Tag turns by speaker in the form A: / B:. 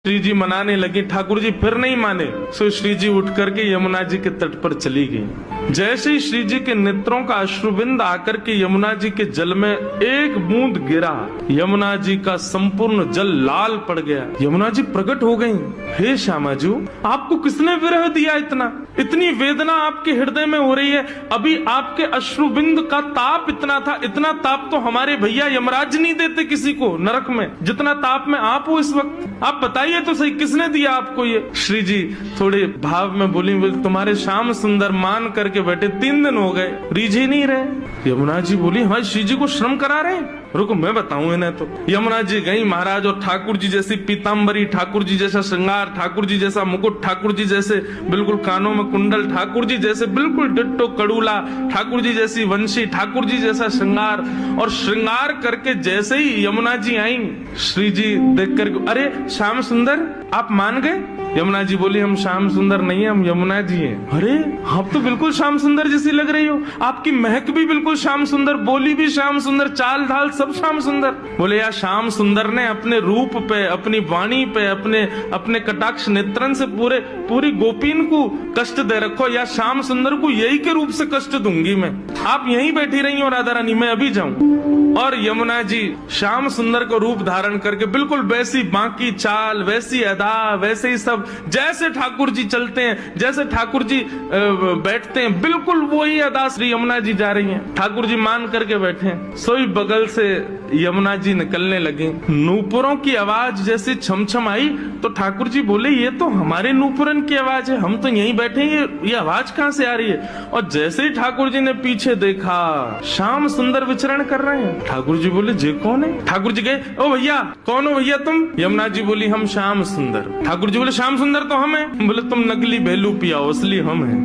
A: श्री जी मनाने लगे, ठाकुर जी फिर नहीं माने। सो श्री जी उठ करके यमुना जी के तट पर चली गई। जैसे ही श्री जी के नेत्रों का अश्रुबिंद आकर के यमुना जी के जल में एक बूंद गिरा, यमुना जी का संपूर्ण जल लाल पड़ गया। यमुना जी प्रकट हो गई। हे श्यामा जी, आपको किसने विरह दिया? इतनी वेदना आपके हृदय में हो रही है। अभी आपके अश्रुबिंद का ताप इतना था, इतना ताप तो हमारे भैया यमराज नहीं देते किसी को नरक में, जितना ताप में आप हो इस वक्त। आप बताइए तो सही, किसने दिया आपको ये? श्री जी थोड़े भाव में बोली, तुम्हारे श्याम सुंदर मान करके बैठे 3 दिन हो गए, रीझ ही नहीं रहे। यमुना जी बोली, हमारे श्री जी को श्रम करा रहे? रुको मैं बताऊं इन्हें। तो यमुना जी गई महाराज, और ठाकुर जी जैसी पीताम्बरी, ठाकुर जी जैसा श्रृंगार, ठाकुर जी जैसा मुकुट, ठाकुर जी जैसे बिल्कुल कानों में कुंडल, ठाकुर जी जैसे बिल्कुल डिट्टो कड़ूला, ठाकुर जी जैसी वंशी, ठाकुर जी जैसा श्रृंगार। और श्रृंगार करके जैसे ही यमुना जी आई, श्री जी देख कर, अरे श्याम सुंदर आप मान गए? यमुना जी बोली, हम श्याम सुंदर नहीं है, हम यमुना जी हैं। अरे आप तो बिल्कुल श्याम सुंदर जैसी लग रही हो, आपकी महक भी बिल्कुल श्याम सुंदर, बोली भी श्याम सुंदर, चाल ढाल सब श्याम सुंदर। बोले यार, श्याम सुंदर ने अपने रूप पे, अपनी वाणी पे, अपने कटाक्ष नेत्रन से पूरी गोपीन को कष्ट दे रखो। या श्याम सुंदर को यही के रूप से कष्ट दूंगी मैं। आप यहीं बैठी रही हो राधा रानी, मैं अभी जाऊं। और यमुना जी श्याम सुंदर को रूप धारण करके बिल्कुल वैसी बाकी चाल, वैसी अदा, वैसे ही सब, जैसे ठाकुर जी चलते हैं, जैसे ठाकुर जी बैठते हैं, बिल्कुल वही अदा श्री यमुना जी जा रही हैं। ठाकुर जी मान करके बैठे हैं। सोई बगल से यमुना जी निकलने लगी। नूपुरों की आवाज जैसे छमछम आई तो ठाकुर जी बोले, ये तो हमारे नूपुरन की आवाज है, हम तो यहीं बैठे हैं, ये आवाज कहाँ से आ रही है? और जैसे ही ठाकुर जी ने पीछे देखा, श्याम सुंदर विचरण कर रहे हैं। ठाकुर जी बोले, जे कौन है? ठाकुर जी गए, ओ भैया कौन हो भैया तुम? यमुना जी बोली, हम श्याम सुंदर। ठाकुर जी बोले, श्याम सुंदर तो हम हैं। बोले, तुम नकली भेलू पिया, असली हम हैं।